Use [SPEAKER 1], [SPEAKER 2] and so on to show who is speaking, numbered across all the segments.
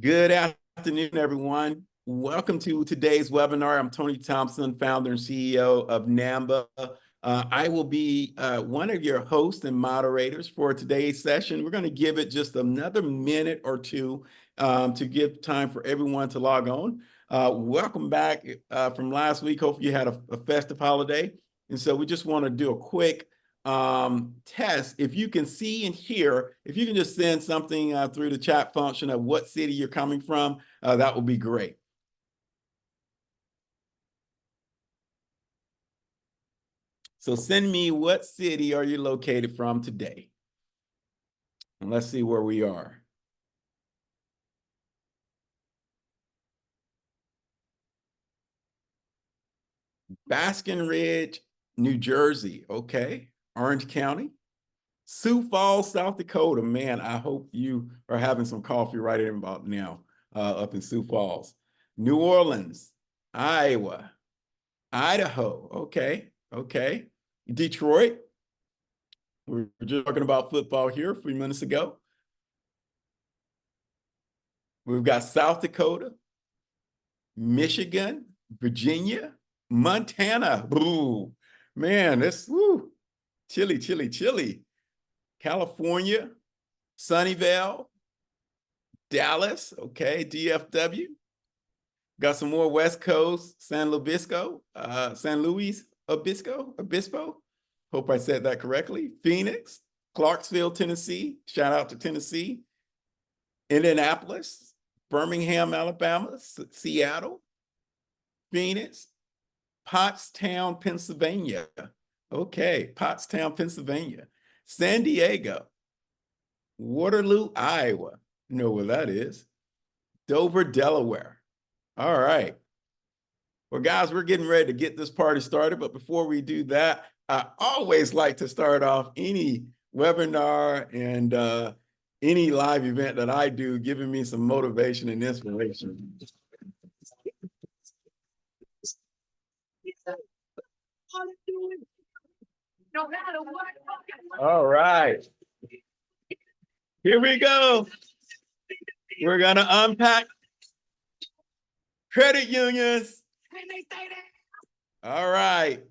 [SPEAKER 1] Good afternoon, everyone. Welcome to today's webinar. I'm Tony Thompson, founder and CEO of NAMBA. I will be one of your hosts and moderators for today's session. We're going to give it just another minute or two to give time for everyone to log on. Welcome back from last week. Hopefully you had a festive holiday. And so we just want to do a quick test. If you can see and hear, if you can just send something through the chat function of what city you're coming from, that would be great. So send me what city are you located from today? And let's see where we are. Baskin Ridge, New Jersey. Okay. Orange County. Sioux Falls, South Dakota. Man, I hope you are having some coffee right about now up in Sioux Falls. New Orleans, Iowa, Idaho. Okay. Okay. Detroit. We were just talking about football here a few minutes ago. We've got South Dakota, Michigan, Virginia, Montana. Ooh, man, this chilly, chilly, chilly. California, Sunnyvale, Dallas, okay, DFW. Got some more West Coast, San Luis Obispo. Hope I said that correctly. Phoenix, Clarksville, Tennessee. Shout out to Tennessee. Indianapolis, Birmingham, Alabama, Seattle, Phoenix, Pottstown, Pennsylvania. Okay, Pottstown, Pennsylvania. San Diego, Waterloo, Iowa. Know where that is. Dover, Delaware. All right. Well, guys, we're getting ready to get this party started. But before we do that, I always like to start off any webinar and any live event that I do, giving me some motivation and inspiration. All right. Here we go. We're going to unpack credit unions. All right,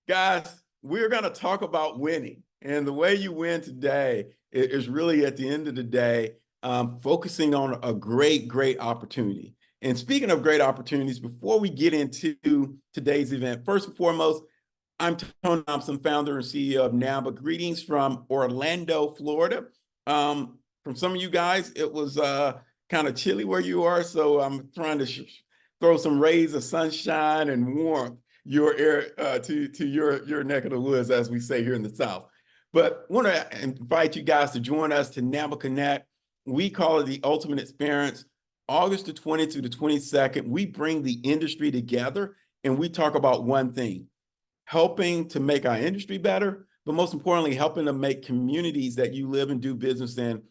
[SPEAKER 1] guys, we're going to talk about winning. And the way you win today is really at the end of the day, focusing on a great, great opportunity. And speaking of great opportunities, before we get into today's event, first and foremost, I'm Tony Thompson, founder and CEO of NAMBA. Greetings from Orlando, Florida. From some of you guys, it was kind of chilly where you are, so I'm trying to throw some rays of sunshine and warmth your air to your neck of the woods, as we say here in the South. But I want to invite you guys to join us to NAMBA Connect. We call it the ultimate experience. August the 20th to the 22nd, we bring the industry together and we talk about one thing: helping to make our industry better, but most importantly, helping to make communities that you live and do business in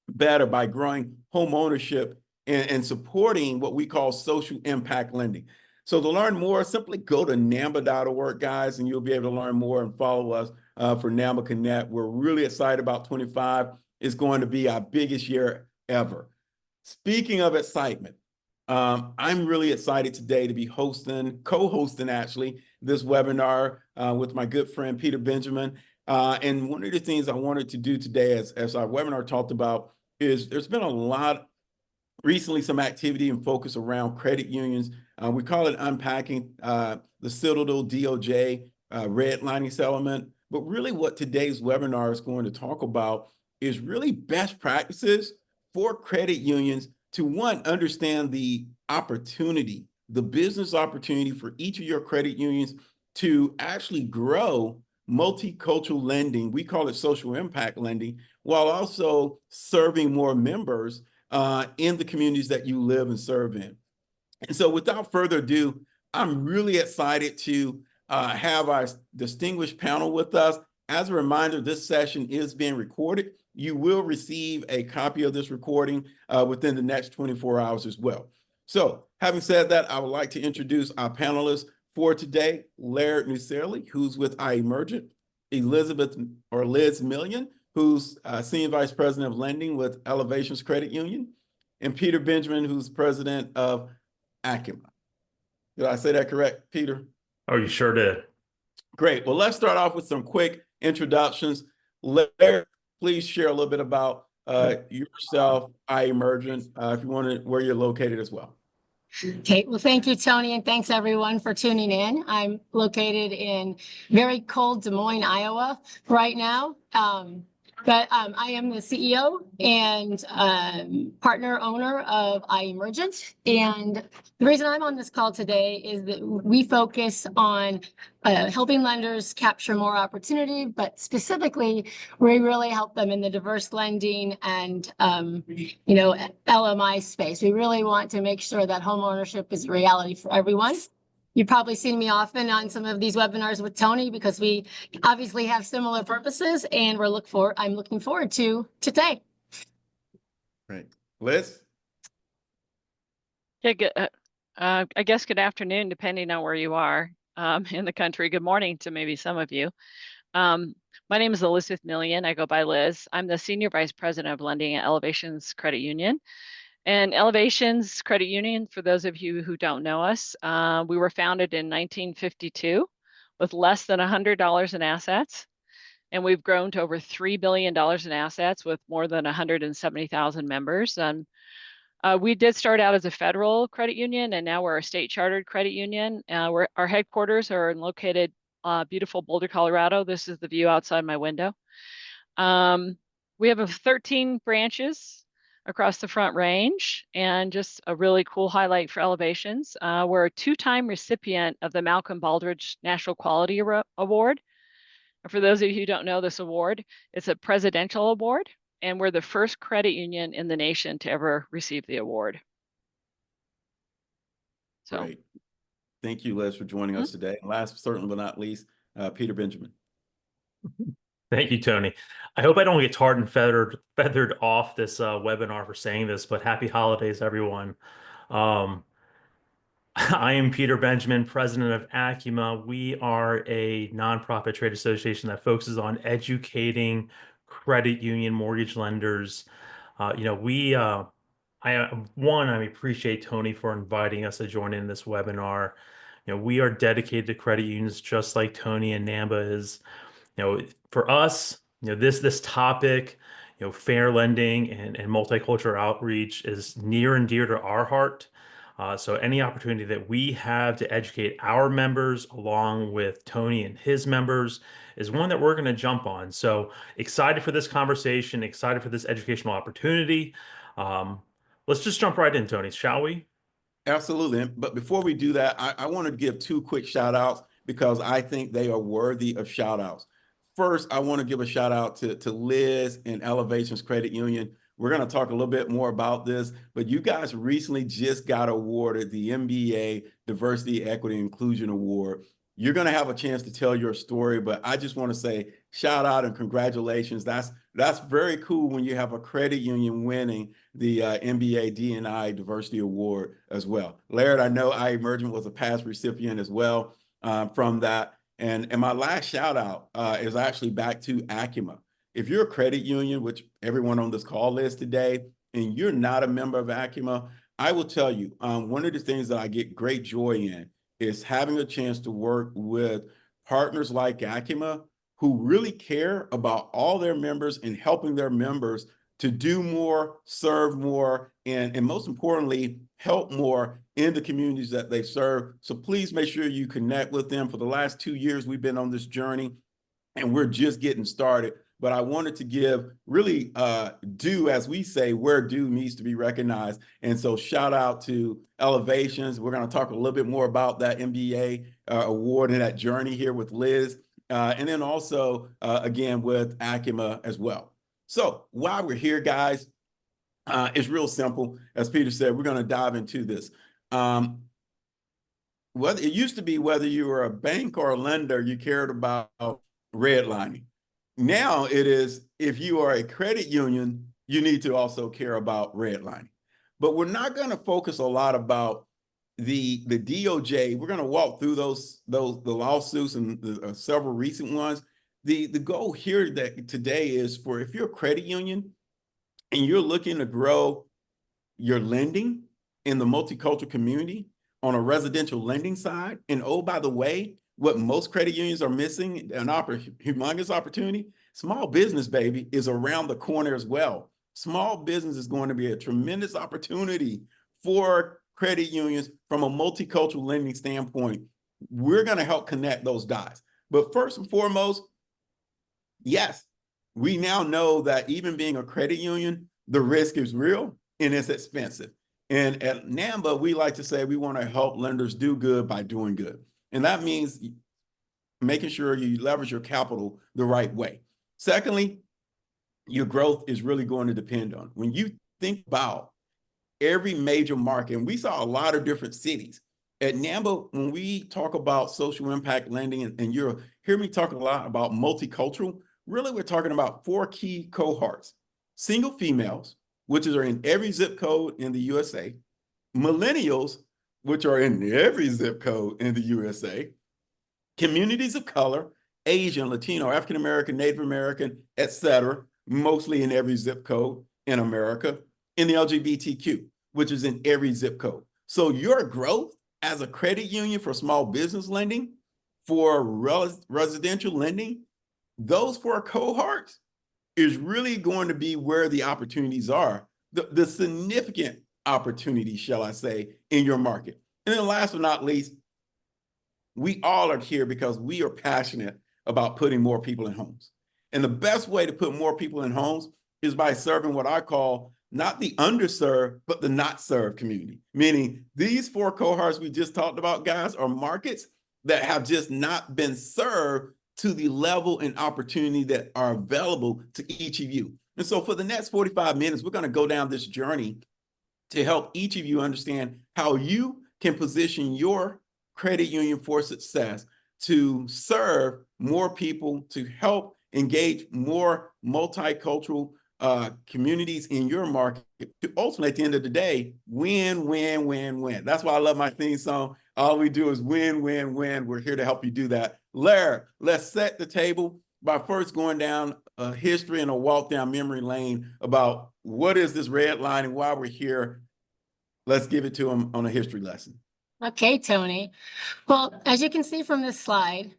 [SPEAKER 1] better by growing home ownership and supporting what we call social impact lending. So to learn more, simply go to namba.org, guys, and you'll be able to learn more and follow us for NAMBA Connect. We're really excited about 25. It's going to be our biggest year ever. Speaking of excitement, I'm really excited today to be co-hosting actually, this webinar with my good friend, Peter Benjamin. And one of the things I wanted to do today, as our webinar talked about, is there's been a lot recently, some activity and focus around credit unions. We call it Unpacking, the Citadel DOJ redlining settlement. But really what today's webinar is going to talk about is really best practices for credit unions to, one, understand the opportunity, the business opportunity for each of your credit unions to actually grow multicultural lending. We call it social impact lending, while also serving more members in the communities that you live and serve in. And so without further ado, I'm really excited to have our distinguished panel with us. As a reminder, this session is being recorded. You will receive a copy of this recording within the next 24 hours as well. So having said that, I would like to introduce our panelists for today: Laird Nuserli, who's with iEmergent; Liz Million, who's Senior Vice President of Lending with Elevations Credit Union; and Peter Benjamin, who's president of Acima. Did I say that correct, Peter?
[SPEAKER 2] Oh, you sure did.
[SPEAKER 1] Great. Well, let's start off with some quick introductions. Larry, please share a little bit about yourself, iEmergent, if you want to, where you're located as well.
[SPEAKER 3] Okay, well, thank you, Tony, and thanks everyone for tuning in. I'm located in very cold Des Moines, Iowa right now. But I am the CEO and partner owner of iEmergent. And the reason I'm on this call today is that we focus on helping lenders capture more opportunity, but specifically, we really help them in the diverse lending and LMI space. We really want to make sure that home ownership is a reality for everyone. You've probably seen me often on some of these webinars with Tony because we obviously have similar purposes, and I'm looking forward to today.
[SPEAKER 1] Right. Liz?
[SPEAKER 4] Yeah, good. I guess good afternoon, depending on where you are in the country. Good morning to maybe some of you. My name is Elizabeth Millian. I go by Liz. I'm the Senior Vice President of Lending at Elevations Credit Union. And Elevations Credit Union, for those of you who don't know us, we were founded in 1952 with less than $100 in assets. And we've grown to over $3 billion in assets with more than 170,000 members. And we did start out as a federal credit union, and now we're a state chartered credit union. Our headquarters are located beautiful Boulder, Colorado. This is the view outside my window. We have 13 branches across the Front Range, and just a really cool highlight for Elevations. We're a two-time recipient of the Malcolm Baldrige National Quality Award. And for those of you who don't know this award, it's a presidential award, and we're the first credit union in the nation to ever receive the award. So,
[SPEAKER 1] great. Thank you, Liz, for joining us today. And last, certainly but not least, Peter Benjamin.
[SPEAKER 2] Thank you, Tony. I hope I don't get tarred and feathered off this webinar for saying this, but happy holidays, everyone. I am Peter Benjamin, president of Acima. We are a nonprofit trade association that focuses on educating credit union mortgage lenders. I appreciate Tony for inviting us to join in this webinar. We are dedicated to credit unions just like Tony and NAMBA is. For us, this topic, fair lending and multicultural outreach is near and dear to our heart. So any opportunity that we have to educate our members along with Tony and his members is one that we're going to jump on. So excited for this conversation, excited for this educational opportunity. Let's just jump right in, Tony, shall we?
[SPEAKER 1] Absolutely. But before we do that, I want to give two quick shout outs because I think they are worthy of shout outs. First, I want to give a shout out to Liz and Elevations Credit Union. We're going to talk a little bit more about this, but you guys recently just got awarded the MBA Diversity, Equity, Inclusion Award. You're going to have a chance to tell your story, but I just want to say shout out and congratulations. That's very cool when you have a credit union winning the MBA D&I Diversity Award as well. Laird, I know iEmergent was a past recipient as well from that. And my last shout out is actually back to Acima. If you're a credit union, which everyone on this call is today, and you're not a member of Acima, I will tell you, one of the things that I get great joy in is having a chance to work with partners like Acima who really care about all their members and helping their members to do more, serve more, and most importantly, help more in the communities that they serve. So please make sure you connect with them. For the last 2 years, we've been on this journey and we're just getting started. But I wanted to give really due, as we say, where due needs to be recognized. And so shout out to Elevations. We're going to talk a little bit more about that MBA award and that journey here with Liz. And then also, again, with Acima as well. So while we're here, guys, it's real simple. As Peter said, we're going to dive into this. Whether it used to be whether you were a bank or a lender, you cared about redlining. Now it is, if you are a credit union, you need to also care about redlining. But we're not going to focus a lot about the DOJ. We're going to walk through the lawsuits and the several recent ones. The goal here today is for, if you're a credit union and you're looking to grow your lending in the multicultural community on a residential lending side. And oh, by the way, what most credit unions are missing, an humongous opportunity, small business, baby, is around the corner as well. Small business is going to be a tremendous opportunity for credit unions from a multicultural lending standpoint. We're going to help connect those dots. But first and foremost, yes, we now know that even being a credit union, the risk is real and it's expensive. And at NAMBA, we like to say we want to help lenders do good by doing good. And that means making sure you leverage your capital the right way. Secondly, your growth is really going to depend on when you think about every major market, and we saw a lot of different cities. At NAMBA, when we talk about social impact lending, and you'll hear me talk a lot about multicultural, really we're talking about 4 key cohorts. Single females, which are in every zip code in the USA, millennials, which are in every zip code in the USA, communities of color, Asian, Latino, African-American, Native American, et cetera, mostly in every zip code in America, and the LGBTQ, which is in every zip code. So your growth as a credit union for small business lending, for residential lending, those 4 cohorts is really going to be where the opportunities are, the significant opportunities, shall I say, in your market. And then last but not least, we all are here because we are passionate about putting more people in homes. And the best way to put more people in homes is by serving what I call not the underserved, but the not served community. Meaning these 4 cohorts we just talked about, guys, are markets that have just not been served to the level and opportunity that are available to each of you. And so for the next 45 minutes, we're going to go down this journey to help each of you understand how you can position your credit union for success to serve more people, to help engage more multicultural communities in your market, to ultimately, at the end of the day, win, win, win, win. That's why I love my theme song. All we do is win, win, win. We're here to help you do that. Larry, let's set the table by first going down a history and a walk down memory lane about what is this redlining, why we're here. Let's give it to them on a history lesson.
[SPEAKER 3] Okay, Tony. Well, as you can see from this slide,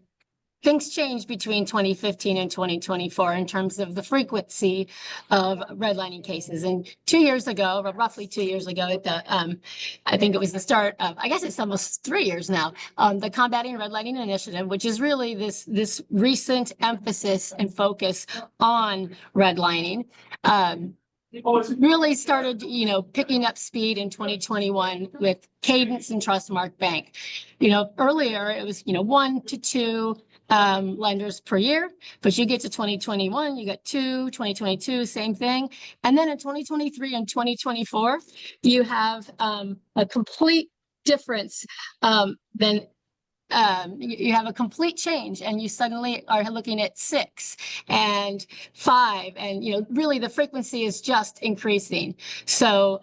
[SPEAKER 3] things changed between 2015 and 2024 in terms of the frequency of redlining cases. And 2 years ago, or roughly 2 years ago, I think it was the start of, I guess it's almost 3 years now, the Combating Redlining Initiative, which is really this recent emphasis and focus on redlining. Really started, picking up speed in 2021 with Cadence and Trustmark Bank. Earlier it was, 1 to 2 lenders per year, but you get to 2021, you got 2, 2022, same thing. And then in 2023 and 2024, you have a complete difference than you have a complete change, and you suddenly are looking at 6 and 5, and really the frequency is just increasing. So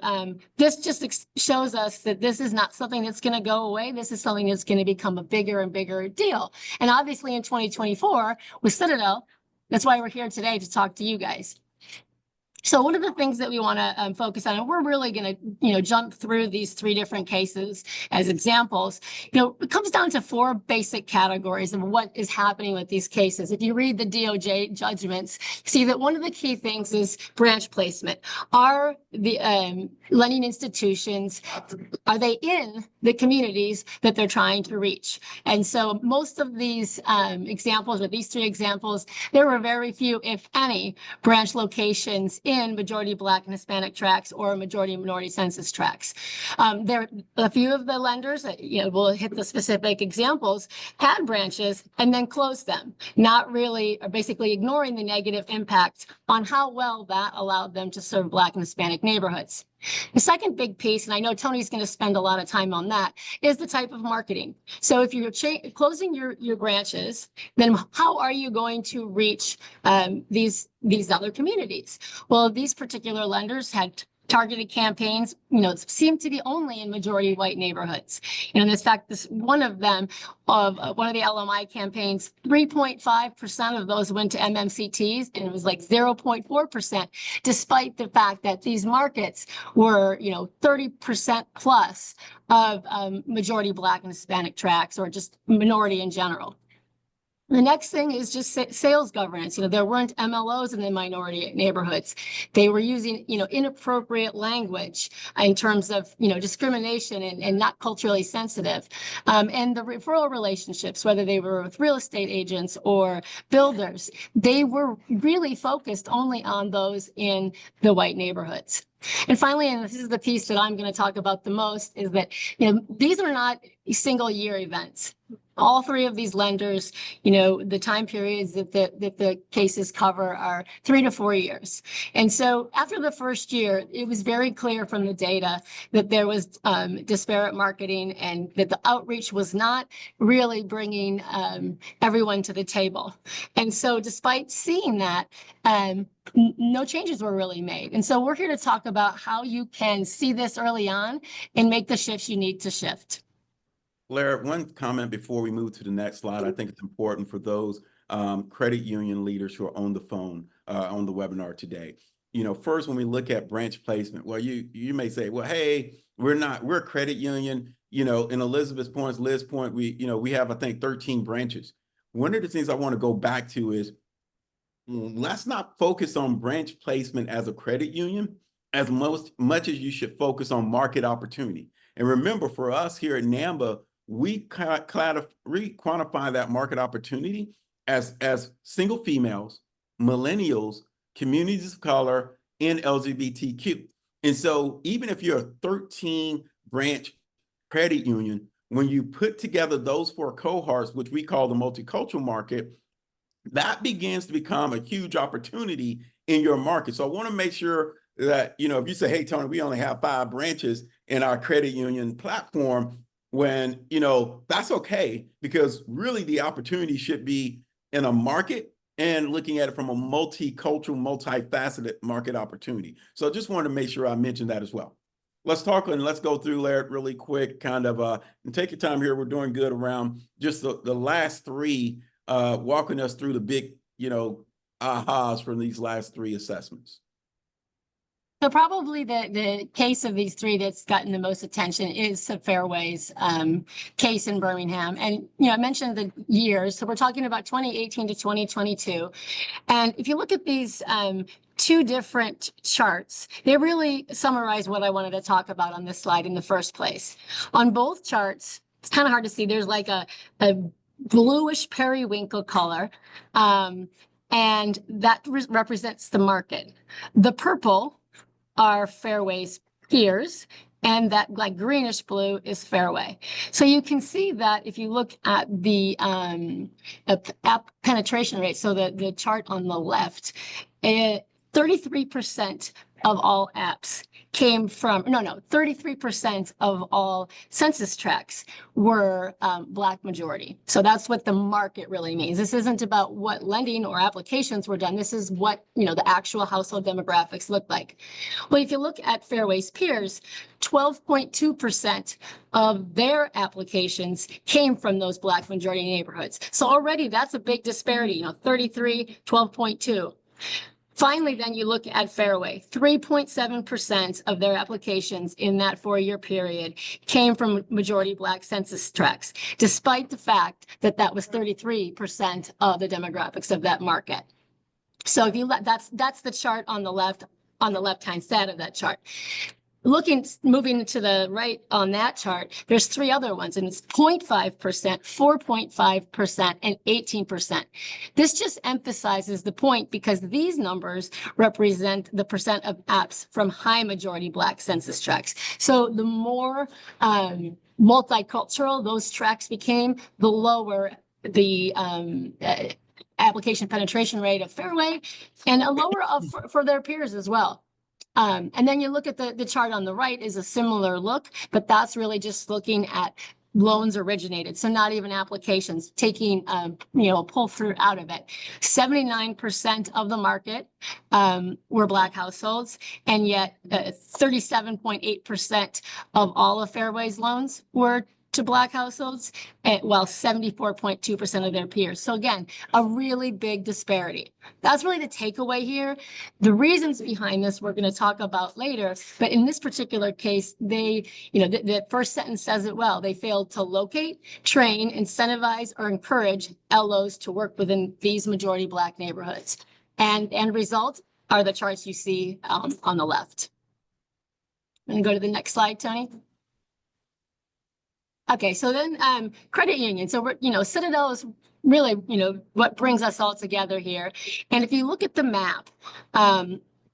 [SPEAKER 3] this just shows us that this is not something that's going to go away. This is something that's going to become a bigger and bigger deal. And obviously in 2024 with Citadel, that's why we're here today, to talk to you guys. So one of the things that we want to focus on, and we're really going to, jump through these 3 different cases as examples, it comes down to 4 basic categories of what is happening with these cases. If you read the DOJ judgments, see that one of the key things is branch placement. Are the lending institutions, are they in the communities that they're trying to reach? And so most of these examples, with these 3 examples, there were very few, if any, branch locations in majority Black and Hispanic tracts or majority minority census tracts. There, a few of the lenders that we'll hit the specific examples had branches and then closed them, not really, or basically ignoring the negative impact on how well that allowed them to serve Black and Hispanic neighborhoods. The second big piece, and I know Tony's going to spend a lot of time on that, is the type of marketing. So if you're closing your branches, then how are you going to reach these other communities? Well, these particular lenders had targeted campaigns, seem to be only in majority white neighborhoods. And in fact, one of the LMI campaigns, 3.5% of those went to MMCTs, and it was like 0.4%, despite the fact that these markets were, 30% plus of majority Black and Hispanic tracts, or just minority in general. The next thing is just sales governance. There weren't MLOs in the minority neighborhoods. They were using, inappropriate language in terms of, discrimination and not culturally sensitive. And the referral relationships, whether they were with real estate agents or builders, they were really focused only on those in the white neighborhoods. And finally, and this is the piece that I'm going to talk about the most, is that, these are not single year events. All three of these lenders, the time periods that the cases cover are 3 to 4 years. And so after the first year, it was very clear from the data that there was disparate marketing, and that the outreach was not really bringing everyone to the table. And so despite seeing that, no changes were really made. And so we're here to talk about how you can see this early on and make the shifts you need to shift.
[SPEAKER 1] Blair, one comment before we move to the next slide. I think it's important for those credit union leaders who are on the phone on the webinar today. First, when we look at branch placement, well, you may say, well, hey, we're a credit union. In Elizabeth's point, Liz's point, we have, I think, 13 branches. One of the things I want to go back to is, let's not focus on branch placement as a credit union as much as you should focus on market opportunity. And remember, for us here at NAMBA, we quantify that market opportunity as single females, millennials, communities of color, and LGBTQ. And so even if you're a 13 branch credit union, when you put together those 4 cohorts, which we call the multicultural market, that begins to become a huge opportunity in your market. So I want to make sure that, if you say, hey, Tony, we only have 5 branches in our credit union platform, when, that's okay, because really the opportunity should be in a market and looking at it from a multicultural, multifaceted market opportunity. So I just wanted to make sure I mentioned that as well. Let's talk and let's go through, Larry, really quick, and take your time here. We're doing good around just the last 3, walking us through the big, ahas from these last 3 assessments.
[SPEAKER 3] So probably the case of these 3 that's gotten the most attention is the Fairways case in Birmingham. And, I mentioned the years. So we're talking about 2018 to 2022. And if you look at these 2 different charts, they really summarize what I wanted to talk about on this slide in the first place. On both charts, it's kind of hard to see. There's like a bluish periwinkle color. And that represents the market. The purple are Fairway's peers, and that like greenish blue is Fairway. So you can see that if you look at the app penetration rate, so the chart on the left, 33% of all apps came from, 33% of all census tracts were Black majority. So that's what the market really means. This isn't about what lending or applications were done. This is what, the actual household demographics look like. Well, if you look at Fairway's peers, 12.2% of their applications came from those Black majority neighborhoods. So already that's a big disparity, 33, 12.2. Finally, then you look at Fairway, 3.7% of their applications in that 4-year period came from majority Black census tracts, despite the fact that that was 33% of the demographics of that market. So if you that's the chart on the left-hand side of that chart. Moving to the right on that chart, there's 3 other ones, and it's 0.5%, 4.5%, and 18%. This just emphasizes the point, because these numbers represent the percent of apps from high majority Black census tracts. So the more multicultural those tracts became, the lower the application penetration rate of Fairway, and a lower for their peers as well. And then you look at the chart on the right is a similar look, but that's really just looking at loans originated, so not even applications, taking, a pull through out of it. 79% of the market were Black households, and yet 37.8% of all of Fairway's loans were to Black households, while 74.2% of their peers. So again, a really big disparity. That's really the takeaway here. The reasons behind this we're going to talk about later, but in this particular case, they, the first sentence says it well. They failed to locate, train, incentivize, or encourage LOs to work within these majority Black neighborhoods. And end result are the charts you see on the left. I'm going to go to the next slide, Tony. Okay, so then credit union. So we're, Citadel is really, what brings us all together here. And if you look at the map,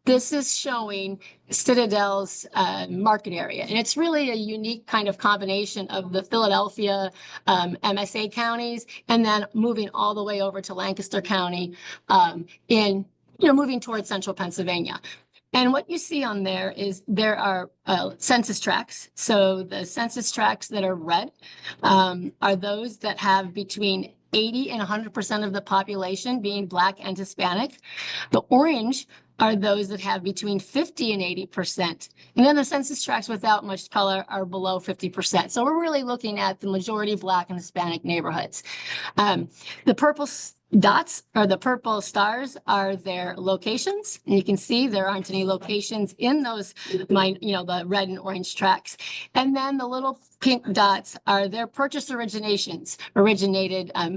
[SPEAKER 3] this is showing Citadel's market area. And it's really a unique kind of combination of the Philadelphia MSA counties, and then moving all the way over to Lancaster County moving towards central Pennsylvania. And what you see on there is there are census tracts. So the census tracts that are red are those that have between 80 and 100% of the population being Black and Hispanic. The orange are those that have between 50 and 80%. And then the census tracts without much color are below 50%. So we're really looking at the majority Black and Hispanic neighborhoods. The purple dots, or the purple stars, are their locations. And you can see there aren't any locations in those, the red and orange tracks. And then the little pink dots are their purchase originated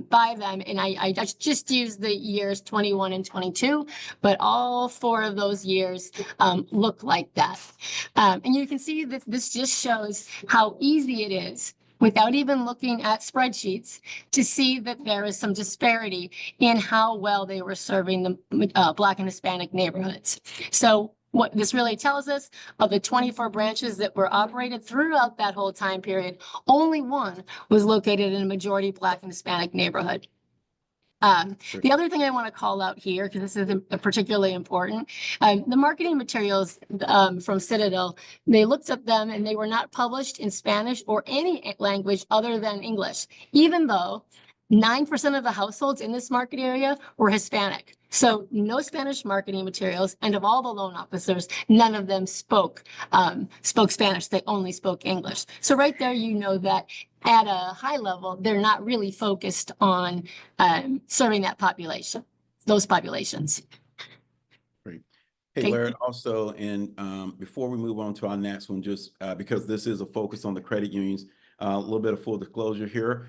[SPEAKER 3] by them. And I just used the years 21 and 22, but all 4 of those years look like that. And you can see that this just shows how easy it is, without even looking at spreadsheets, to see that there is some disparity in how well they were serving the Black and Hispanic neighborhoods. So what this really tells us, of the 24 branches that were operated throughout that whole time period, only 1 was located in a majority Black and Hispanic neighborhood. The other thing I want to call out here, because this is particularly important, the marketing materials from Citadel, they looked at them and they were not published in Spanish or any language other than English, even though 9% of the households in this market area were Hispanic. So no Spanish marketing materials, and of all the loan officers, none of them spoke Spanish. They only spoke English. So right there, that at a high level, they're not really focused on serving that population, those populations.
[SPEAKER 1] Great. Hey,
[SPEAKER 3] Okay.
[SPEAKER 1] Larry, also, and before we move on to our next one, just because this is a focus on the credit unions, a little bit of full disclosure here.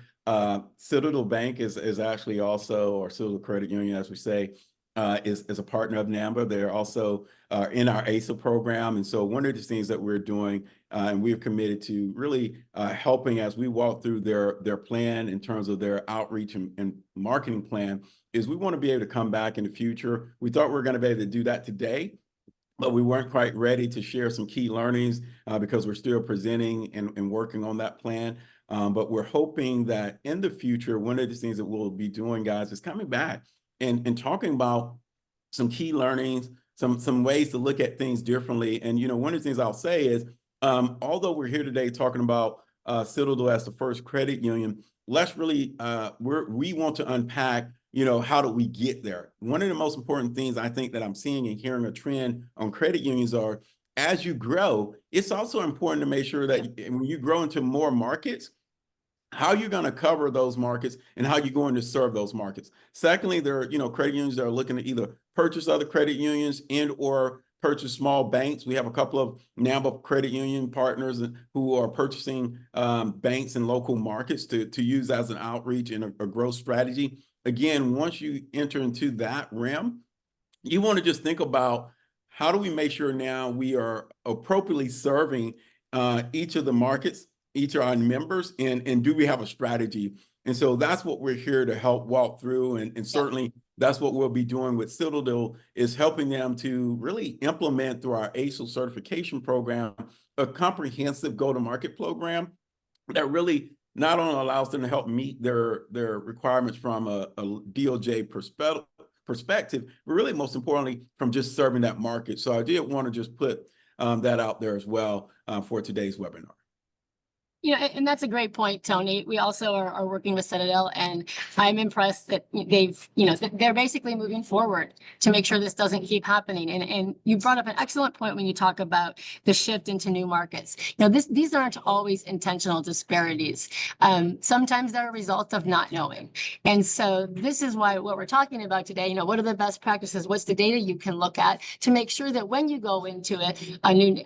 [SPEAKER 1] Citadel Bank is actually also, or Citadel Credit Union, as we say, is a partner of NAMBA. They're also in our ASA program. And so one of the things that we're doing, and we're committed to really helping as we walk through their plan in terms of their outreach and marketing plan, is we want to be able to come back in the future. We thought we were going to be able to do that today, but we weren't quite ready to share some key learnings because we're still presenting and working on that plan. But we're hoping that in the future, one of the things that we'll be doing, guys, is coming back and talking about some key learnings, some ways to look at things differently. And, one of the things I'll say is, although we're here today talking about Citadel as the first credit union, let's really, we want to unpack, how do we get there? One of the most important things I think that I'm seeing and hearing a trend on credit unions are, as you grow, it's also important to make sure that when you grow into more markets, how you're going to cover those markets and how you're going to serve those markets. Secondly, there are, credit unions that are looking to either purchase other credit unions and or purchase small banks. We have a couple of NAMBA credit union partners who are purchasing banks in local markets to use as an outreach and a growth strategy. Again, once you enter into that realm, you want to just think about, how do we make sure now we are appropriately serving each of the markets, each of our members, and do we have a strategy? And so that's what we're here to help walk through. And certainly that's what we'll be doing with Citadel, is helping them to really implement through our ASIL certification program, a comprehensive go-to-market program that really not only allows them to help meet their requirements from a DOJ perspective, but really most importantly from just serving that market. So I did want to just put that out there as well for today's webinar.
[SPEAKER 3] You know, and that's a great point, Tony. We also are working with Citadel, and I'm impressed that they've, you know, they're basically moving forward to make sure this doesn't keep happening. And you brought up an excellent point when you talk about the shift into new markets. You know, these aren't always intentional disparities. Sometimes they're a result of not knowing. And so this is why what we're talking about today, you know, what are the best practices? What's the data you can look at to make sure that when you go into a new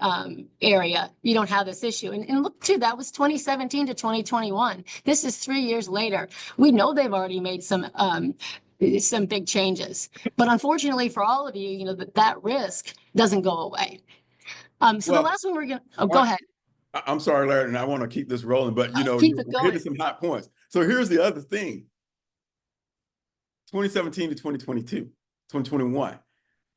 [SPEAKER 3] area, you don't have this issue. And look too, that was 2017 to 2021. This is 3 years later. We know they've already made some big changes, but unfortunately for all of you, you know, that risk doesn't go away. So
[SPEAKER 1] Well,
[SPEAKER 3] the last one we're gonna, oh, go ahead.
[SPEAKER 1] I'm sorry, Larry, and I want to keep this rolling, but you know,
[SPEAKER 3] Keep
[SPEAKER 1] you're
[SPEAKER 3] it going.
[SPEAKER 1] hitting some hot points. So here's the other thing. 2017 to 2022, 2021.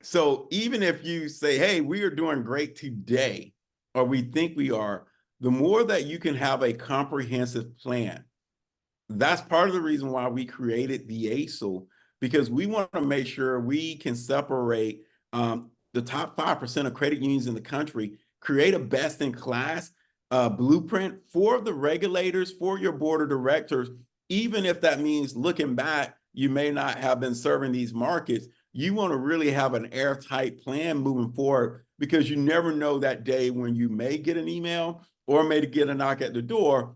[SPEAKER 1] So even if you say, hey, we are doing great today, or we think we are, the more that you can have a comprehensive plan. That's part of the reason why we created the ASIL, because we want to make sure we can separate the top 5% of credit unions in the country, create a best-in-class blueprint for the regulators, for your board of directors, even if that means looking back, you may not have been serving these markets. You want to really have an airtight plan moving forward, because you never know that day when you may get an email or may get a knock at the door,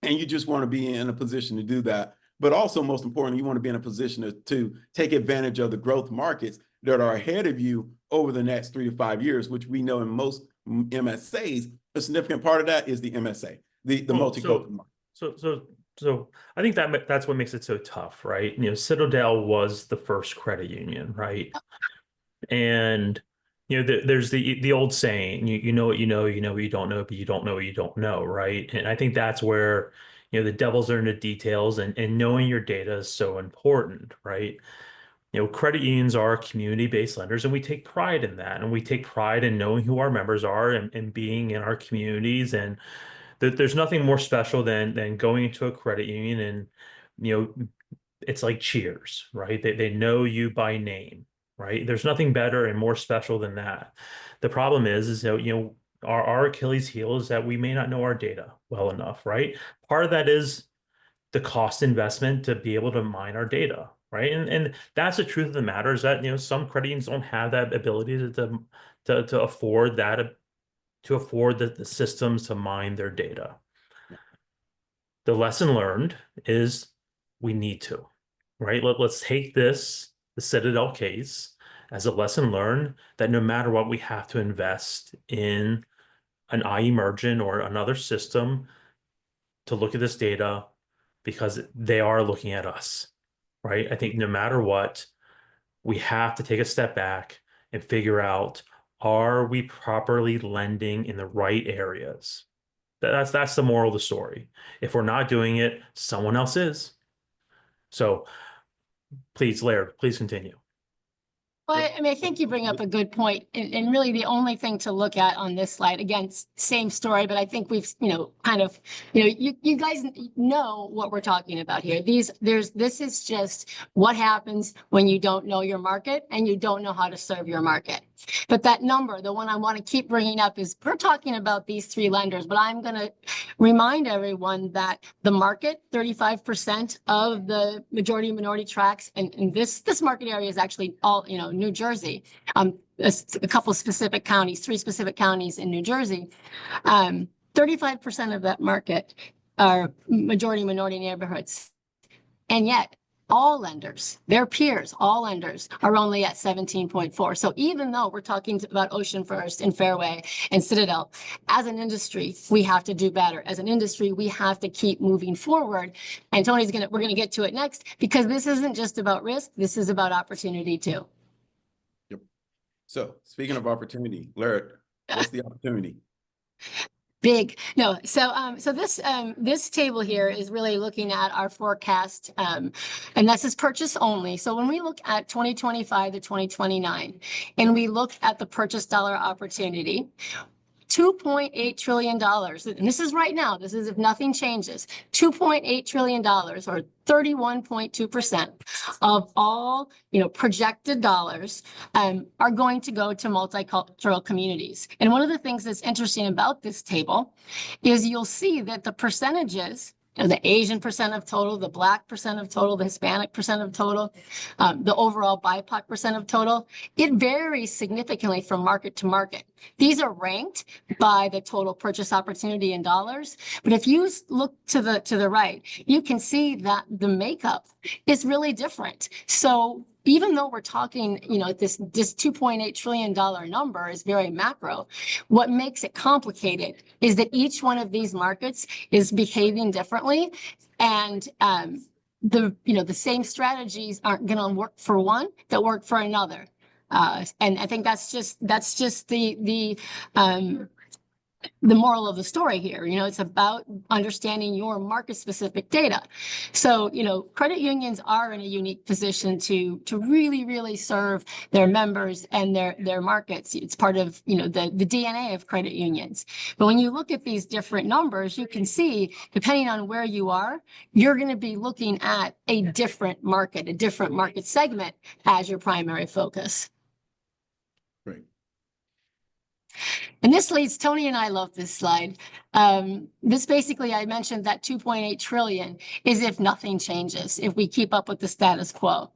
[SPEAKER 1] and you just want to be in a position to do that. But also, most importantly, you want to be in a position to take advantage of the growth markets that are ahead of you over the next 3 to 5 years, which we know in most MSAs, a significant part of that is the MSA, the multicultural market.
[SPEAKER 2] So I think that's what makes it so tough, right? You know, Citadel was the first credit union, right? And you know, there's the old saying, you know what you know what you don't know, but you don't know what you don't know, right? And I think that's where, you know, the devil's are in the details, and knowing your data is so important, right? You know, credit unions are community-based lenders, and we take pride in that, and we take pride in knowing who our members are and being in our communities. And there's nothing more special than going into a credit union and, you know, it's like Cheers, right? They know you by name, right? There's nothing better and more special than that. The problem is that, you know, our Achilles heel is that we may not know our data well enough, right? Part of that is the cost investment to be able to mine our data, right? And that's the truth of the matter, is that, you know, some credit unions don't have that ability to afford that, to afford the systems to mine their data. The lesson learned is we need to, right? Let's take the Citadel case as a lesson learned, that no matter what, we have to invest in an iEmergent or another system to look at this data, because they are looking at us, right? I think no matter what, we have to take a step back and figure out, are we properly lending in the right areas? That's the moral of the story. If we're not doing it, someone else is. So please, Laird, please continue.
[SPEAKER 3] Well, I mean, I think you bring up a good point, and really the only thing to look at on this slide, again, same story, but I think we've, you know, kind of, you know, you guys know what we're talking about here. This is just what happens when you don't know your market and you don't know how to serve your market. But that number, the one I want to keep bringing up, is we're talking about these 3 lenders, but I'm going to remind everyone that the market, 35% of the majority minority tracks, and this market area is actually all, you know, New Jersey, a couple specific counties, 3 specific counties in New Jersey. 35% of that market are majority minority neighborhoods. And yet all lenders, their peers, all lenders are only at 17.4. So even though we're talking about Ocean First and Fairway and Citadel, as an industry, we have to do better. As an industry, we have to keep moving forward. And we're going to get to it next, because this isn't just about risk. This is about opportunity too.
[SPEAKER 1] Yep. So speaking of opportunity, Larry, what's the opportunity?
[SPEAKER 3] Big. No. So this table here is really looking at our forecast, and this is purchase only. So when we look at 2025 to 2029, and we look at the purchase dollar opportunity, $2.8 trillion. And this is right now. This is if nothing changes. $2.8 trillion or 31.2% of all, projected dollars are going to go to multicultural communities. And one of the things that's interesting about this table is you'll see that the percentages, the Asian percent of total, the Black percent of total, the Hispanic percent of total, the overall BIPOC percent of total, it varies significantly from market to market. These are ranked by the total purchase opportunity in dollars. But if you look to the right, you can see that the makeup is really different. So even though we're talking, this $2.8 trillion number is very macro, what makes it complicated is that each one of these markets is behaving differently. And the same strategies aren't going to work for one that work for another. And I think that's just the moral of the story here. It's about understanding your market specific data. So, credit unions are in a unique position to really, really serve their members and their markets. It's part of, the DNA of credit unions. But when you look at these different numbers, you can see, depending on where you are, you're going to be looking at a different market segment as your primary focus.
[SPEAKER 1] Great.
[SPEAKER 3] And this leads, Tony and I love this slide. This basically, I mentioned that 2.8 trillion is if nothing changes, if we keep up with the status quo.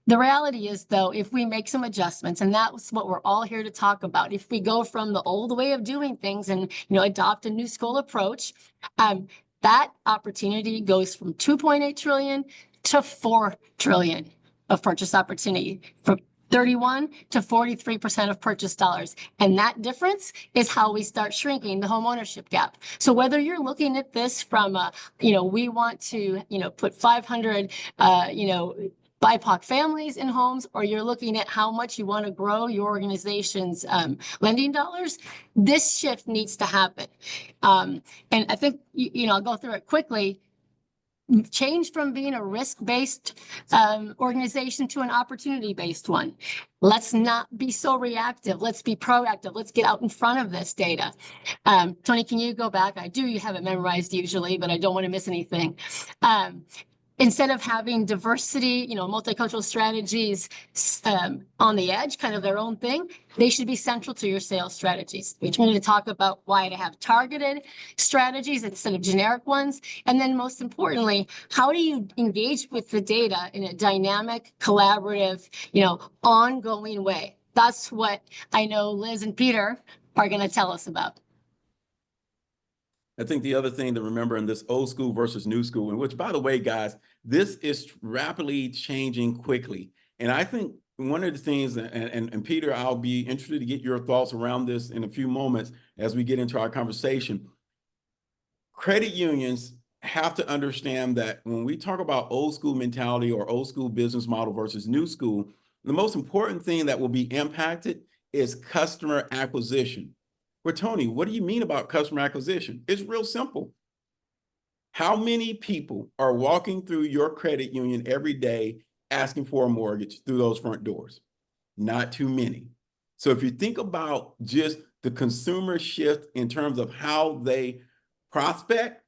[SPEAKER 3] The reality is, though, if we make some adjustments, and that's what we're all here to talk about, if we go from the old way of doing things and, adopt a new school approach, that opportunity goes from 2.8 trillion to 4 trillion of purchase opportunity, from 31 to 43% of purchase dollars. And that difference is how we start shrinking the home ownership gap. So whether you're looking at this from, we want to, put 500, BIPOC families in homes, or you're looking at how much you want to grow your organization's lending dollars, this shift needs to happen. And I think, I'll go through it quickly. Change from being a risk-based organization to an opportunity-based one. Let's not be so reactive. Let's be proactive. Let's get out in front of this data. Tony, can you go back? You have it memorized usually, but I don't want to miss anything. Instead of having diversity, multicultural strategies on the edge, kind of their own thing, they should be central to your sales strategies. We need to talk about why to have targeted strategies instead of generic ones. And then most importantly, how do you engage with the data in a dynamic, collaborative, ongoing way? That's what I know Liz and Peter are going to tell us about.
[SPEAKER 1] I think the other thing to remember in this old school versus new school, and which, by the way, guys, this is rapidly changing quickly. And I think one of the things, and Peter, I'll be interested to get your thoughts around this in a few moments as we get into our conversation. Credit unions have to understand that when we talk about old school mentality or old school business model versus new school, the most important thing that will be impacted is customer acquisition. Well, Tony, what do you mean about customer acquisition? It's real simple. How many people are walking through your credit union every day asking for a mortgage through those front doors? Not too many. So if you think about just the consumer shift in terms of how they prospect,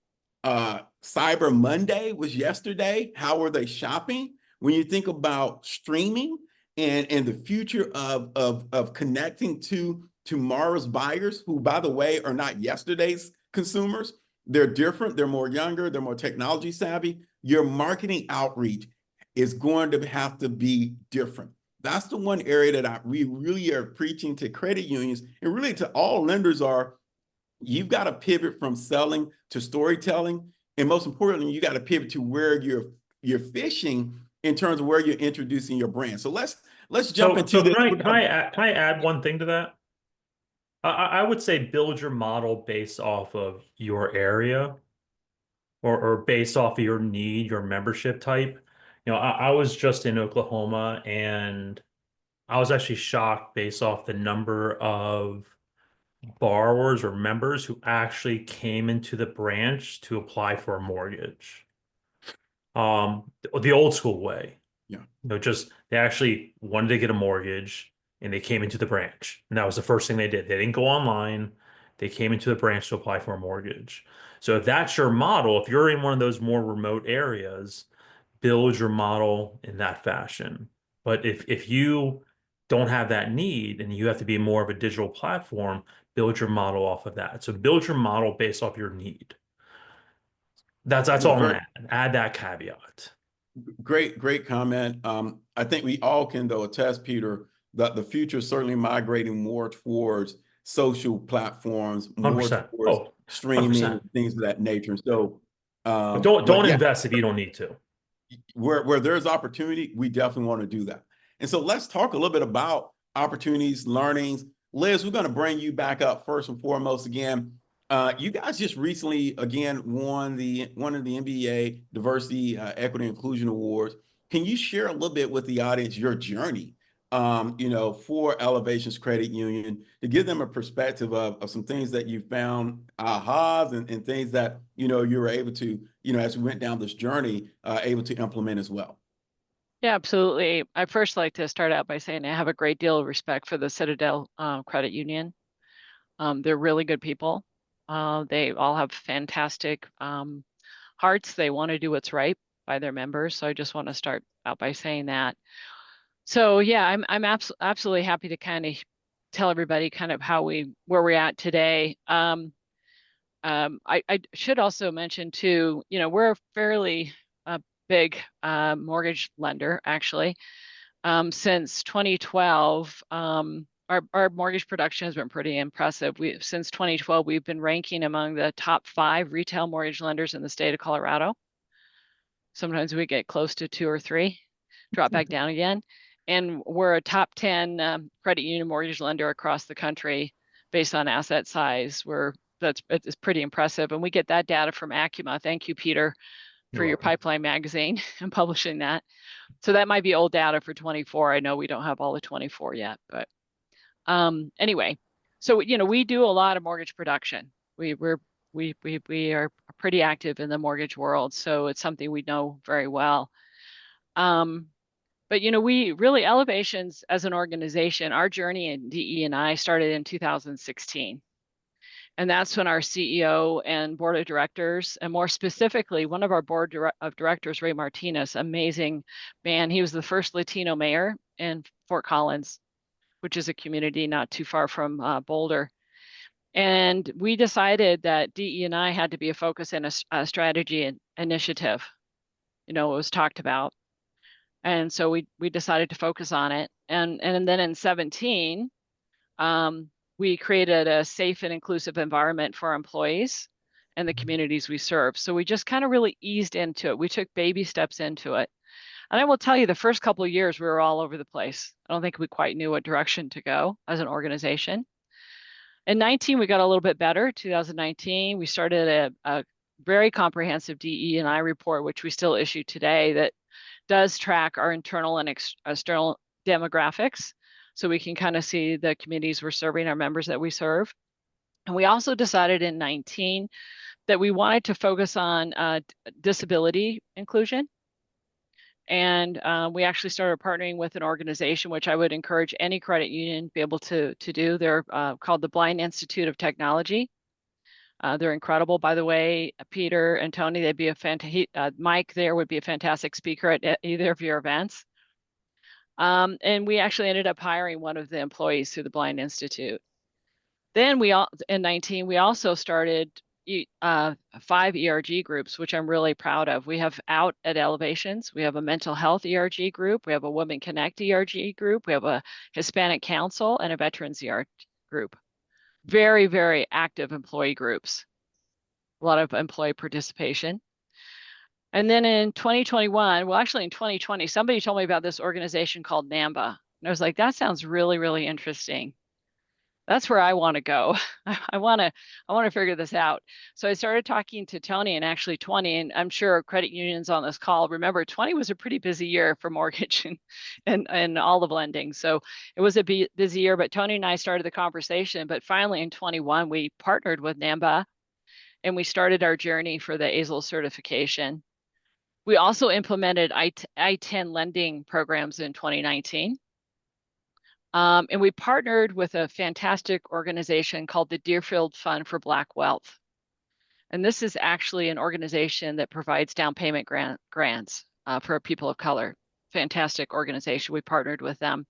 [SPEAKER 1] Cyber Monday was yesterday. How were they shopping? When you think about streaming and the future of connecting to tomorrow's buyers, who, by the way, are not yesterday's consumers. They're different. They're more younger. They're more technology savvy. Your marketing outreach is going to have to be different. That's the one area that we really are preaching to credit unions and really to all lenders you've got to pivot from selling to storytelling. And most importantly, you got to pivot to where you're fishing in terms of where you're introducing your brand. So let's jump into this.
[SPEAKER 2] Can I add one thing to that? I would say build your model based off of your area or based off of your need, your membership type. I was just in Oklahoma and I was actually shocked based off the number of borrowers or members who actually came into the branch to apply for a mortgage. The old school way.
[SPEAKER 1] Yeah.
[SPEAKER 2] Just they actually wanted to get a mortgage and they came into the branch. And that was the first thing they did. They didn't go online. they came into the branch to apply for a mortgage. So if that's your model, if you're in one of those more remote areas, build your model in that fashion. But if you don't have that need and you have to be more of a digital platform, build your model off of that. So build your model based off your need. That's all I'm gonna add that caveat.
[SPEAKER 1] Great comment. I think we all can though attest, Peter, that the future is certainly migrating more towards social platforms, more
[SPEAKER 2] 100%.
[SPEAKER 1] towards
[SPEAKER 2] Oh,
[SPEAKER 1] streaming,
[SPEAKER 2] 100%.
[SPEAKER 1] things of that nature. And so,
[SPEAKER 2] But
[SPEAKER 1] but
[SPEAKER 2] don't
[SPEAKER 1] yeah,
[SPEAKER 2] invest if you don't need to.
[SPEAKER 1] where there's opportunity, we definitely want to do that. And so let's talk a little bit about opportunities, learnings. Liz, we're going to bring you back up first and foremost again. You guys just recently again won one of the NBA Diversity, Equity, Inclusion Awards. Can you share a little bit with the audience your journey, for Elevations Credit Union, to give them a perspective of some things that you found ahas and things that you were able to, as we went down this journey, able to implement as well?
[SPEAKER 4] Yeah, absolutely. I first like to start out by saying I have a great deal of respect for the Citadel Credit Union. They're really good people. They all have fantastic hearts. They want to do what's right by their members. So I just want to start out by saying that. So yeah, I'm absolutely happy to kind of tell everybody kind of where we're at today. I should also mention too, we're a fairly big mortgage lender actually. Since 2012, our mortgage production has been pretty impressive. Since 2012, we've been ranking among the top 5 retail mortgage lenders in the state of Colorado. Sometimes we get close to 2 or 3, drop back down again. And we're a top 10 credit union mortgage lender across the country based on asset size. It's pretty impressive. And we get that data from Acuma. Thank you, Peter, for your Pipeline magazine and publishing that. So that might be old data for 24. I know we don't have all the 24 yet, but anyway, so we do a lot of mortgage production. We are pretty active in the mortgage world, so it's something we know very well. But we really, Elevations as an organization, our journey in DE&I started in 2016. And that's when our CEO and board of directors, and more specifically, one of our board of directors, Ray Martinez, amazing man. He was the first Latino mayor in Fort Collins, which is a community not too far from Boulder. And we decided that DE&I had to be a focus and a strategy and initiative. It was talked about. And so we decided to focus on it. And then in 17, we created a safe and inclusive environment for our employees and the communities we serve. So we just kind of really eased into it. We took baby steps into it. And I will tell you, the first couple of years, we were all over the place. I don't think we quite knew what direction to go as an organization. In 19, we got a little bit better. 2019, we started a very comprehensive DE&I report, which we still issue today, that does track our internal and external demographics. So we can kind of see the communities we're serving, our members that we serve. And we also decided in 19 that we wanted to focus on disability inclusion. And we actually started partnering with an organization, which I would encourage any credit union to be able to do. They're called the Blind Institute of Technology. They're incredible, by the way. Peter and Tony, they'd be Mike there would be a fantastic speaker at either of your events. And we actually ended up hiring one of the employees through the Blind Institute. Then in 19, we also started 5 ERG groups, which I'm really proud of. We have out at Elevations. We have a mental health ERG group. We have a Women Connect ERG group. We have a Hispanic Council and a Veterans ERG group. Very, very active employee groups. A lot of employee participation. And then in 2021, well, actually in 2020, somebody told me about this organization called NAMBA. And I was like, that sounds really, really interesting. That's where I want to go. I want to figure this out. So I started talking to Tony, and actually 20, and I'm sure credit unions on this call remember 20 was a pretty busy year for mortgage and all of lending. So it was a busy year, but Tony and I started the conversation. But finally in 21, we partnered with NAMBA and we started our journey for the ASL certification. We also implemented I-10 lending programs in 2019. And we partnered with a fantastic organization called the Deerfield Fund for Black Wealth. And this is actually an organization that provides down payment grants for people of color. Fantastic organization. We partnered with them.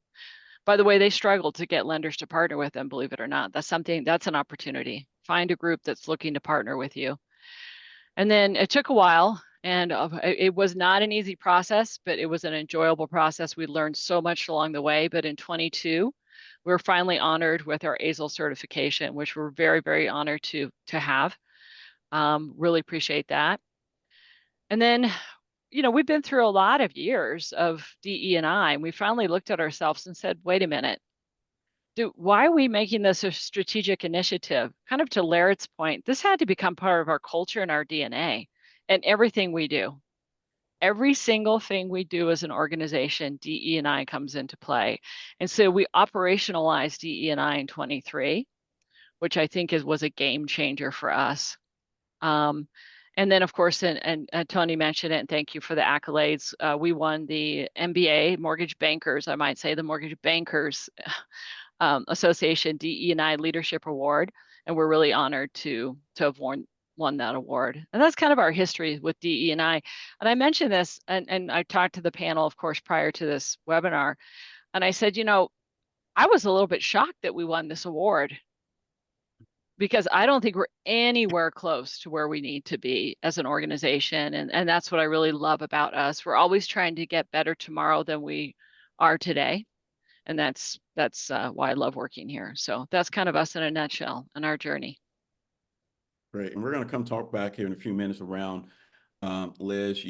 [SPEAKER 4] By the way, they struggled to get lenders to partner with them, believe it or not. That's an opportunity. Find a group that's looking to partner with you. And then it took a while, and it was not an easy process, but it was an enjoyable process. We learned so much along the way. But in 22, we were finally honored with our ASIL certification, which we're very, very honored to have. Really appreciate that. And then, we've been through a lot of years of DE&I, and we finally looked at ourselves and said, wait a minute, why are we making this a strategic initiative? Kind of to Laird's point, this had to become part of our culture and our DNA and everything we do. Every single thing we do as an organization, DE&I comes into play. And so we operationalized DE&I in 23, which I think was a game changer for us. And then, of course, and Tony mentioned it, and thank you for the accolades. We won the MBA, Mortgage Bankers, I might say, the Mortgage Bankers Association DE&I Leadership Award, and we're really honored to have won that award. And that's kind of our history with DE&I. And I mentioned this, and I talked to the panel, of course, prior to this webinar, and I said, I was a little bit shocked that we won this award, because I don't think we're anywhere close to where we need to be as an organization. And that's what I really love about us. We're always trying to get better tomorrow than we are today. And that's why I love working here. So that's kind of us in a nutshell and our journey.
[SPEAKER 1] Great. And we're going to come talk back here in a few minutes around Liz,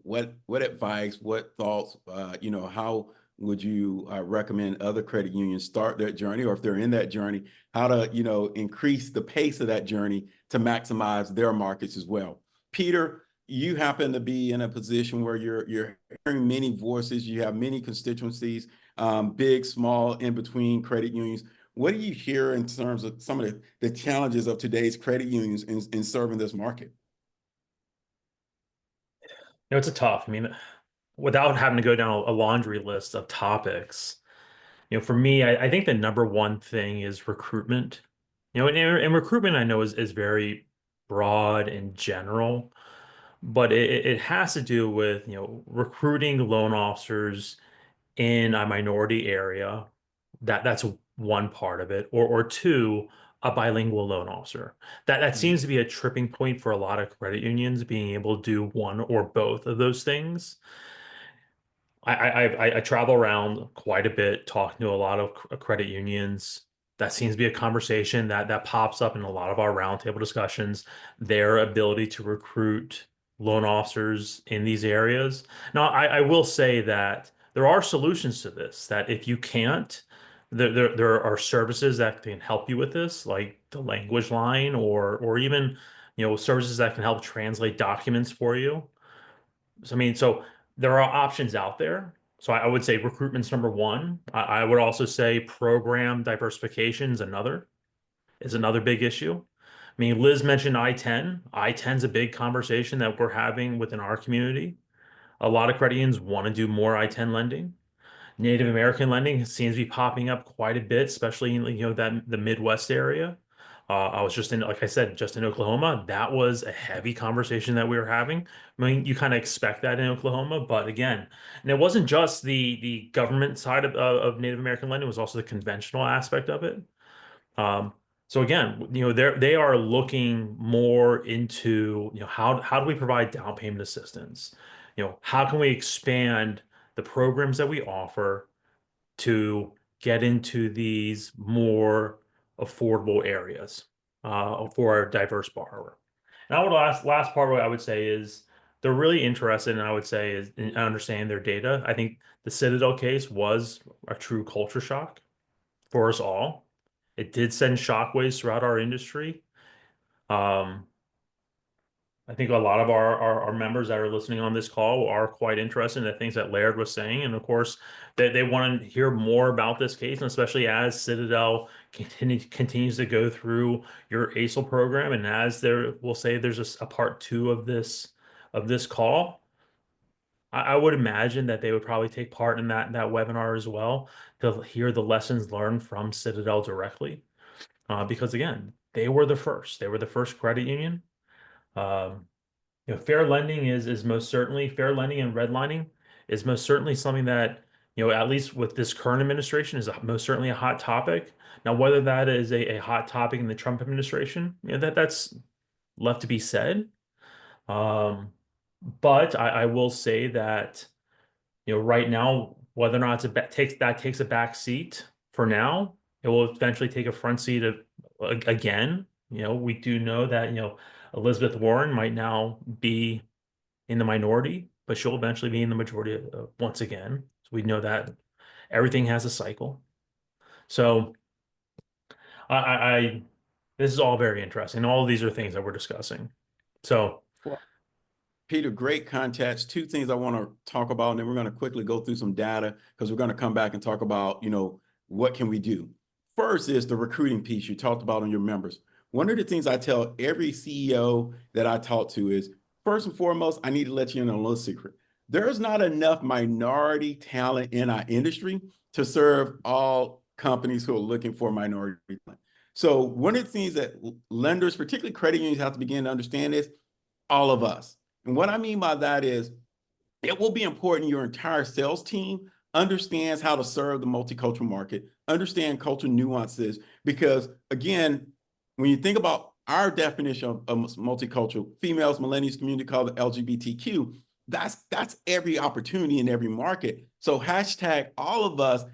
[SPEAKER 1] what advice, what thoughts, how would you recommend other credit unions start their journey, or if they're in that journey, how to, increase the pace of that journey to maximize their markets as well? Peter, you happen to be in a position where you're hearing many voices, you have many constituencies, big, small, in between credit unions. What do you hear in terms of some of the challenges of today's credit unions in serving this market?
[SPEAKER 2] It's a tough. Without having to go down a laundry list of topics, for me, I think the number one thing is recruitment. And recruitment I know is very broad and general, but it has to do with, recruiting loan officers in a minority area. That's one part of it, or two, a bilingual loan officer. That seems to be a tripping point for a lot of credit unions, being able to do one or both of those things. I travel around quite a bit, talking to a lot of credit unions. That seems to be a conversation that pops up in a lot of our roundtable discussions. Their ability to recruit loan officers in these areas. Now, I will say that there are solutions to this. That if you can't, there are services that can help you with this, like the language line, or even services that can help translate documents for you. So there are options out there. So I would say recruitment's number one. I would also say program diversification is another big issue. Liz mentioned I-10. I-10 is a big conversation that we're having within our community. A lot of credit unions want to do more I-10 lending. Native American lending seems to be popping up quite a bit, especially in the Midwest area. I was just like I said, just in Oklahoma. That was a heavy conversation that we were having. You kind of expect that in Oklahoma, but again, and it wasn't just the government side of Native American lending; it was also the conventional aspect of it. So again, they are looking more into how do we provide down payment assistance? How can we expand the programs that we offer to get into these more affordable areas for a diverse borrower. And last part, what I would say is they're really interested, and I would say is in understanding their data. I think the Citadel case was a true culture shock for us all. It did send shockwaves throughout our industry. I think a lot of our members that are listening on this call are quite interested in the things that Laird was saying. And of course, they want to hear more about this case, and especially as Citadel continues to go through your ASIL program. And as we'll say there's a part two of this call. I would imagine that they would probably take part in that webinar as well to hear the lessons learned from Citadel directly, because again, they were the first. They were the first credit union. Fair lending is most certainly fair lending and redlining is most certainly something that, at least with this current administration, is most certainly a hot topic. Now, whether that is a hot topic in the Trump administration, that's left to be said. But I will say that, right now, whether or not takes a back seat for now, it will eventually take a front seat again. We do know that, Elizabeth Warren might now be in the minority, but she'll eventually be in the majority once again. So we know that everything has a cycle. So this is all very interesting. All of these are things that we're discussing. So,
[SPEAKER 1] well, Peter, great context. Two things I want to talk about, and then we're going to quickly go through some data because we're going to come back and talk about, what can we do? First is the recruiting piece you talked about on your members. One of the things I tell every CEO that I talk to is, first and foremost, I need to let you in on a little secret. There's not enough minority talent in our industry to serve all companies who are looking for minority talent. So one of the things that lenders, particularly credit unions, have to begin to understand is all of us. And what I mean by that is it will be important your entire sales team understands how to serve the multicultural market, understand cultural nuances, because again, when you think about our definition of multicultural, females, millennials, community called the LGBTQ, that's every opportunity in every market. So hashtag all of us,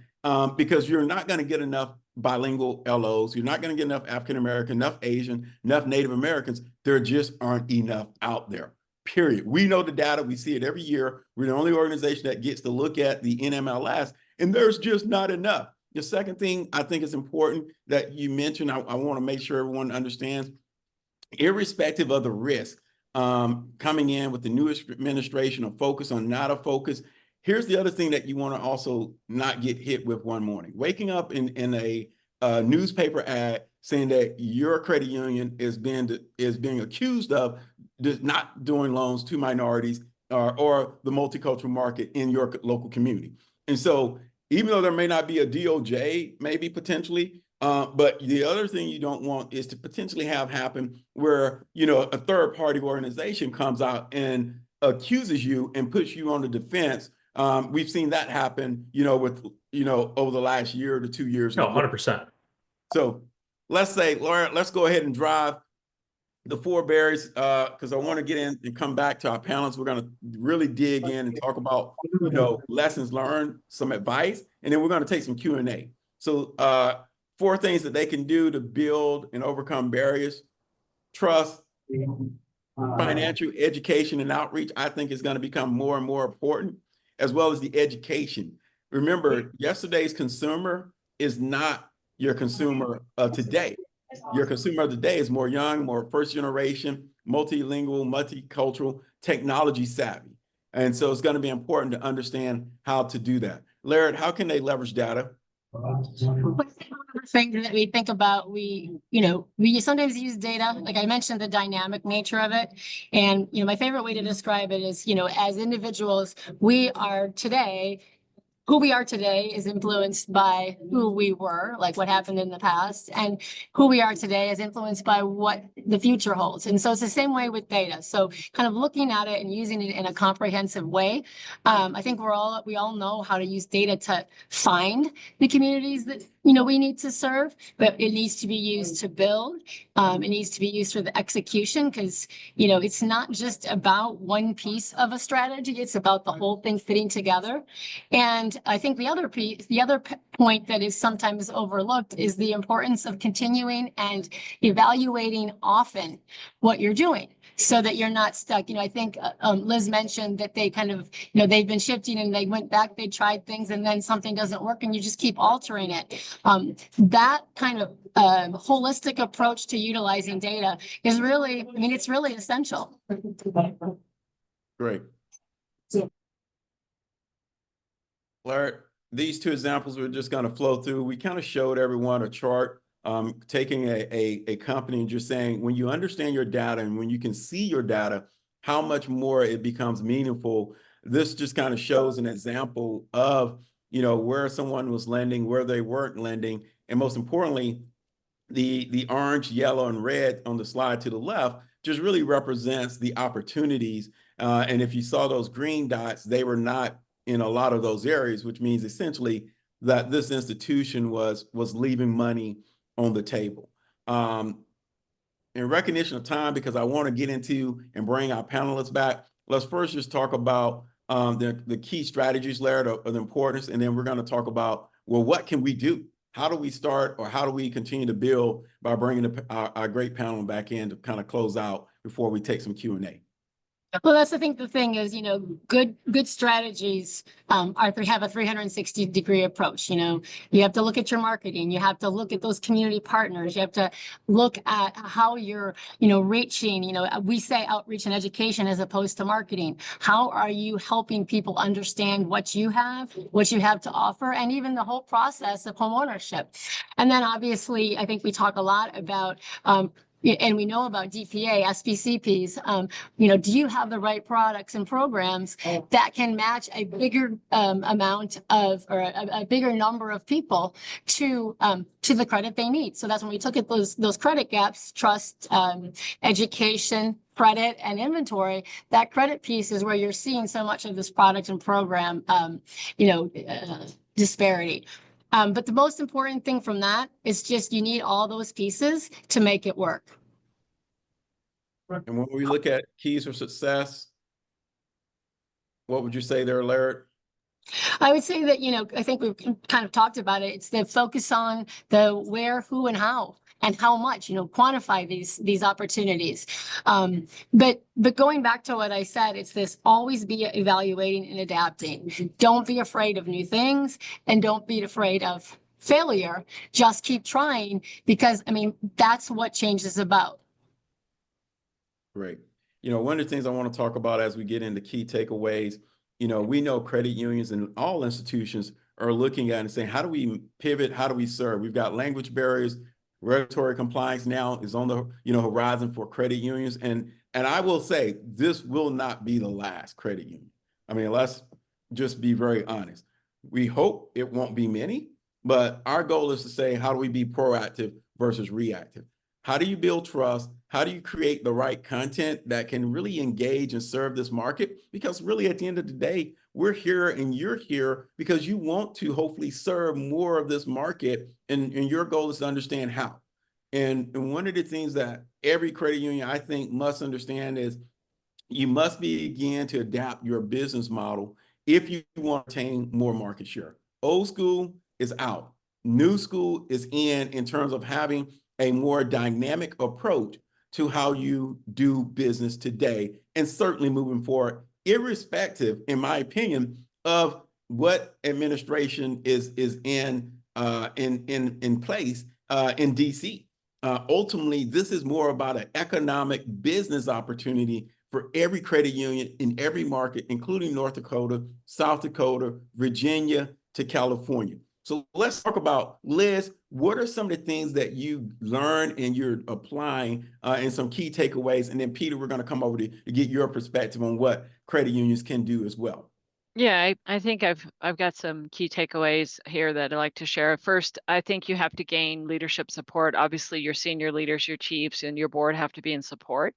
[SPEAKER 1] because you're not going to get enough bilingual LOs. You're not going to get enough African-American, enough Asian, enough Native Americans. There just aren't enough out there, period. We know the data. We see it every year. We're the only organization that gets to look at the NMLS, and there's just not enough. The second thing I think is important that you mentioned, I want to make sure everyone understands, irrespective of the risk coming in with the new administration, a focus on not a focus. Here's the other thing that you want to also not get hit with one morning. Waking up in a newspaper ad saying that your credit union is being accused of not doing loans to minorities or the multicultural market in your local community. And so even though there may not be a DOJ, maybe potentially, but the other thing you don't want is to potentially have happen where, a third party organization comes out and accuses you and puts you on the defense. We've seen that happen, with, over the last year to 2 years.
[SPEAKER 2] No, 100%.
[SPEAKER 1] So let's say, Laura, let's go ahead and drive the four barriers, because I want to get in and come back to our panelists. We're going to really dig in and talk about, lessons learned, some advice, and then we're going to take some Q&A. So 4 things that they can do to build and overcome barriers: trust, financial education and outreach. I think is going to become more and more important, as well as the education. Remember, yesterday's consumer is not your consumer of today. Your consumer of today is more young, more first generation, multilingual, multicultural, technology savvy. And so it's going to be important to understand how to do that. Laird, how can they leverage data?
[SPEAKER 3] One thing that we think about, we sometimes use data, like I mentioned, the dynamic nature of it. And, my favorite way to describe it is, as individuals, who we are today is influenced by who we were, like what happened in the past, and who we are today is influenced by what the future holds. And so it's the same way with data. So kind of looking at it and using it in a comprehensive way. I think we all know how to use data to find the communities that, we need to serve, but it needs to be used to build. It needs to be used for the execution, because, it's not just about one piece of a strategy. It's about the whole thing fitting together. And I think the other point that is sometimes overlooked is the importance of continuing and evaluating often what you're doing, so that you're not stuck. I think Liz mentioned that they kind of, they've been shifting and they went back, they tried things, and then something doesn't work and you just keep altering it. That kind of holistic approach to utilizing data is really, it's really essential.
[SPEAKER 1] Great. Larry, these 2 examples we're just going to flow through. We kind of showed everyone a chart, taking a company and just saying, when you understand your data and when you can see your data, how much more it becomes meaningful this just kind of shows an example of, where someone was lending, where they weren't lending, and most importantly, the orange, yellow, and red on the slide to the left just really represents the opportunities. And if you saw those green dots, they were not in a lot of those areas, which means essentially that this institution was leaving money on the table. In recognition of time, because I want to get into and bring our panelists back, let's first just talk about the key strategies layer of the importance, and then we're going to talk about, well, what can we do? How do we start, or how do we continue to build by bringing our great panel back in to kind of close out before we take some Q&A?
[SPEAKER 3] Well, that's, I think the thing is, good strategies have a 360-degree approach. You have to look at your marketing. You have to look at those community partners. You have to look at how you're, reaching, we say outreach and education as opposed to marketing. How are you helping people understand what you have to offer, and even the whole process of homeownership? And then obviously, I think we talk a lot about, and we know about DPA, SPCPs, do you have the right products and programs that can match a bigger amount of, or a bigger number of people to the credit they need? So that's when we took at those credit gaps: trust, education, credit, and inventory. That credit piece is where you're seeing so much of this product and program, disparity. But the most important thing from that is just you need all those pieces to make it work.
[SPEAKER 1] And when we look at keys for success, what would you say there, Laird?
[SPEAKER 3] I would say that, I think we've kind of talked about it. It's the focus on the where, who, and how much, quantify these opportunities. But going back to what I said, it's this: always be evaluating and adapting. Don't be afraid of new things, and don't be afraid of failure. Just keep trying, because that's what change is about.
[SPEAKER 1] Great. One of the things I want to talk about as we get into key takeaways, we know credit unions and all institutions are looking at and saying, how do we pivot? How do we serve? We've got language barriers. Regulatory compliance now is on the horizon for credit unions. And I will say, this will not be the last credit union. Let's just be very honest. We hope it won't be many, but our goal is to say, how do we be proactive versus reactive? How do you build trust? How do you create the right content that can really engage and serve this market? Because really, at the end of the day, we're here and you're here because you want to hopefully serve more of this market, and your goal is to understand how. And one of the things that every credit union, I think, must understand is you must begin to adapt your business model if you want to obtain more market share. Old school is out. New school is in terms of having a more dynamic approach to how you do business today, and certainly moving forward, irrespective, in my opinion, of what administration is in place in DC. Ultimately, this is more about an economic business opportunity for every credit union in every market, including North Dakota, South Dakota, Virginia to California. So let's talk about, Liz, what are some of the things that you learned and you're applying and some key takeaways? And then Peter, we're going to come over to get your perspective on what credit unions can do as well.
[SPEAKER 4] Yeah, I think I've got some key takeaways here that I'd like to share. First, I think you have to gain leadership support. Obviously, your senior leaders, your chiefs, and your board have to be in support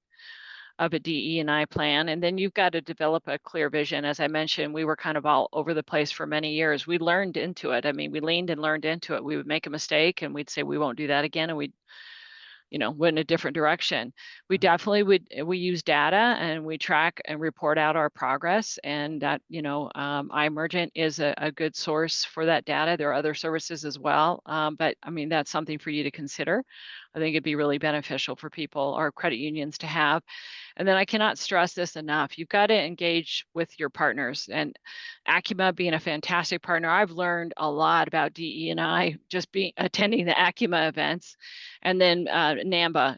[SPEAKER 4] of a DE&I plan. And then you've got to develop a clear vision. As I mentioned, we were kind of all over the place for many years. We learned into it. We leaned and learned into it. We would make a mistake and we'd say, we won't do that again. And we'd, went in a different direction. We definitely we use data and we track and report out our progress. And that, iEmergent is a good source for that data. There are other services as well. But that's something for you to consider. I think it'd be really beneficial for people or credit unions to have. And then I cannot stress this enough. You've got to engage with your partners, and Acuma being a fantastic partner. I've learned a lot about DE&I just attending the Acuma events, and then NAMBA.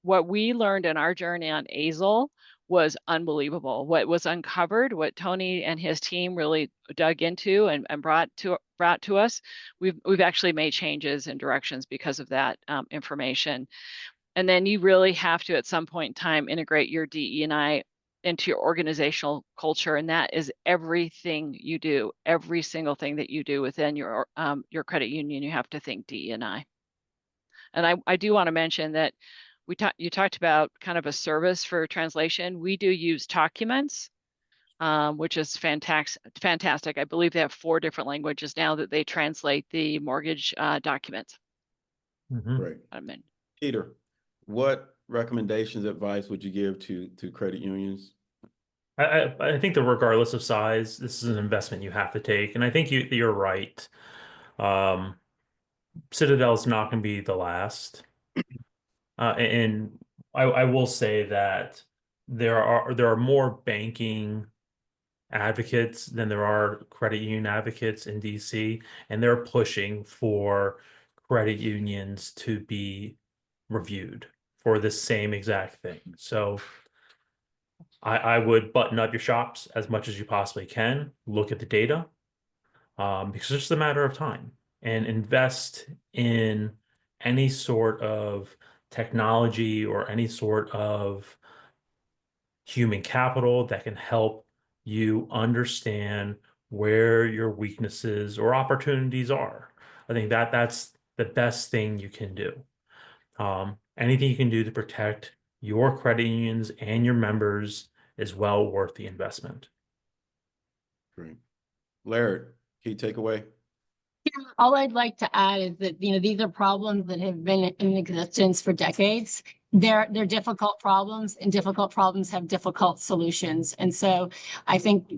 [SPEAKER 4] What we learned in our journey on AZL was unbelievable. What was uncovered, what Tony and his team really dug into and brought to us, we've actually made changes and directions because of that information. And then you really have to, at some point in time, integrate your DE&I into your organizational culture, and that is everything you do, every single thing that you do within your credit union. You have to think DE&I. And I do want to mention that you talked about kind of a service for translation. We do use documents, which is fantastic. I believe they have 4 different languages now that they translate the mortgage documents.
[SPEAKER 1] Great. Peter, what recommendations, advice would you give to credit unions?
[SPEAKER 2] I think that regardless of size, this is an investment you have to take, and I think you're right. Citadel's not going to be the last, and I will say that there are more banking advocates than there are credit union advocates in DC, and they're pushing for credit unions to be reviewed for the same exact thing. So I would button up your shops as much as you possibly can, look at the data, because it's just a matter of time, and invest in any sort of technology or any sort of human capital that can help you understand where your weaknesses or opportunities are. I think that's the best thing you can do. Anything you can do to protect your credit unions and your members is well worth the investment.
[SPEAKER 1] Great. Laird, key takeaway?
[SPEAKER 3] All I'd like to add is that, these are problems that have been in existence for decades. They're difficult problems, and difficult problems have difficult solutions. And so I think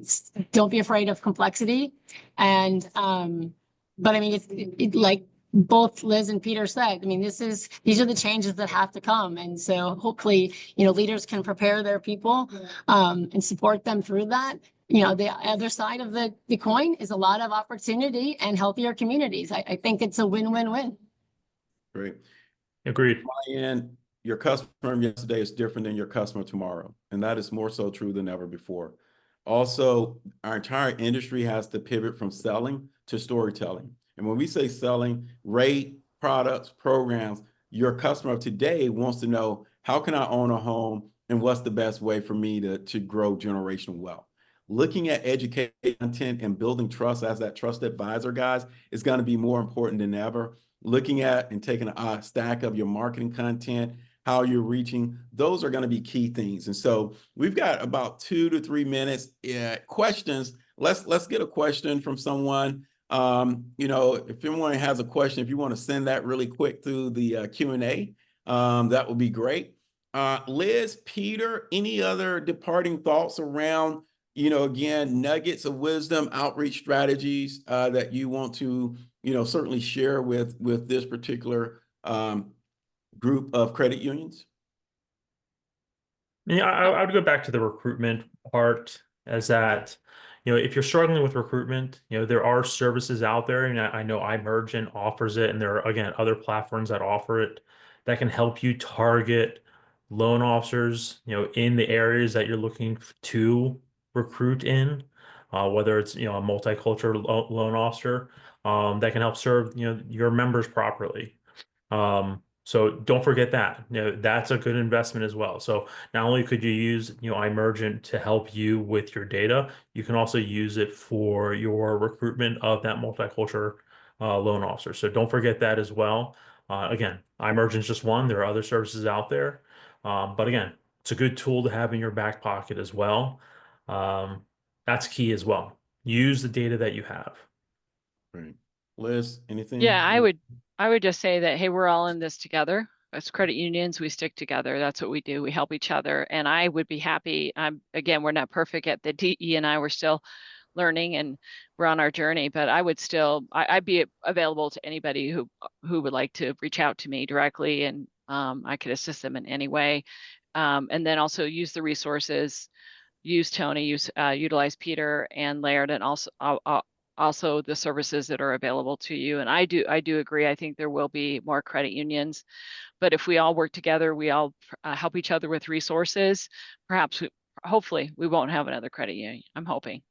[SPEAKER 3] don't be afraid of complexity. And, but I mean, it's like both Liz and Peter said, I mean, these are the changes that have to come. And so hopefully, leaders can prepare their people, and support them through that. The other side of the coin is a lot of opportunity and healthier communities. I think it's a win-win-win.
[SPEAKER 1] Great.
[SPEAKER 2] Agreed.
[SPEAKER 1] And your customer yesterday is different than your customer tomorrow. And that is more so true than ever before. Also, our entire industry has to pivot from selling to storytelling. And when we say selling, rate, products, programs, your customer of today wants to know, how can I own a home, and what's the best way for me to grow generational wealth? Looking at educated content and building trust as that trust advisor, guys, is going to be more important than ever. Looking at and taking a stack of your marketing content, how you're reaching, those are going to be key things. And so we've got about 2 to 3 minutes. Questions. Let's get a question from someone. If anyone has a question, if you want to send that really quick through the Q&A, that would be great. Liz, Peter, any other departing thoughts around, again, nuggets of wisdom, outreach strategies that you want to, certainly share with this particular group of credit unions?
[SPEAKER 2] Yeah, I would go back to the recruitment part, as that, if you're struggling with recruitment, there are services out there, and I know iMergent offers it, and there are, again, other platforms that offer it that can help you target loan officers, in the areas that you're looking to recruit in, whether it's, a multicultural loan officer that can help serve, your members properly. So don't forget that, that's a good investment as well. So not only could you use, iMergent to help you with your data, you can also use it for your recruitment of that multicultural loan officer. So don't forget that as well. Again, iMergent's just one. There are other services out there. But again, it's a good tool to have in your back pocket as well. That's key as well. Use the data that you have.
[SPEAKER 1] Right. Liz, anything?
[SPEAKER 4] Yeah, I would just say that, hey, we're all in this together. As credit unions, we stick together. That's what we do. We help each other. And I would be happy. Again, we're not perfect at the DE&I. We're still learning, and we're on our journey. But I would still, I'd be available to anybody who would like to reach out to me directly, and I could assist them in any way. And then also use the resources. Use Tony. Utilize Peter and Laird, and also the services that are available to you. And I do agree. I think there will be more credit unions, but if we all work together, we all help each other with resources, perhaps, hopefully we won't have another credit union. I'm hoping.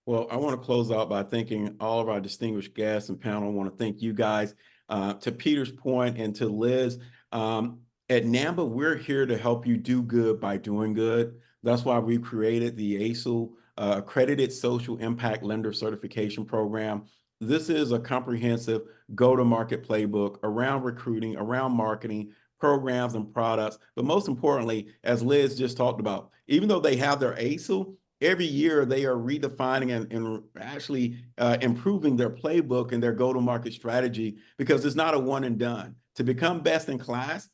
[SPEAKER 1] Well, I want to close out by thanking all of our distinguished guests and panel. I want to thank you guys. To Peter's point, and to Liz, at NAMBA, we're here to help you do good by doing good. That's why we created the ASIL, Accredited Social Impact Lender Certification Program. This is a comprehensive go-to-market playbook around recruiting, around marketing, programs and products. But most importantly, as Liz just talked about, even though they have their ASIL, every year they are redefining and actually improving their playbook and their go-to-market strategy, because it's not a one and done. To become best in class,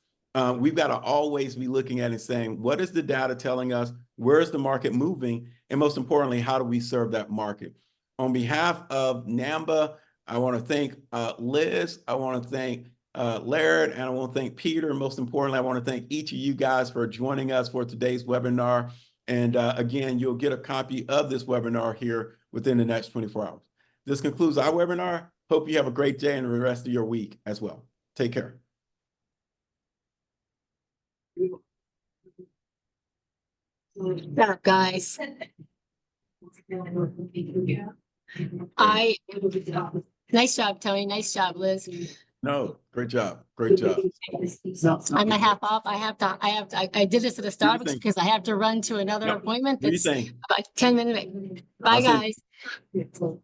[SPEAKER 1] we've got to always be looking at it saying, what is the data telling us? Where is the market moving? And most importantly, how do we serve that market? On behalf of NAMBA, I want to thank Liz. I want to thank Laird, and I want to thank Peter. And most importantly, I want to thank each of you guys for joining us for today's webinar. And again, you'll get a copy of this webinar here within the next 24 hours. This concludes our webinar. Hope you have a great day and the rest of your week as well. Take care.
[SPEAKER 3] Guys, nice job, Tony. Nice job, Liz.
[SPEAKER 1] No, great job. Great job.
[SPEAKER 3] I'm a half off. I did this at a Starbucks because I have to run to another appointment.
[SPEAKER 1] What do you
[SPEAKER 3] That's
[SPEAKER 1] think?
[SPEAKER 3] about 10 minutes. Bye,
[SPEAKER 1] I'll see-
[SPEAKER 3] guys.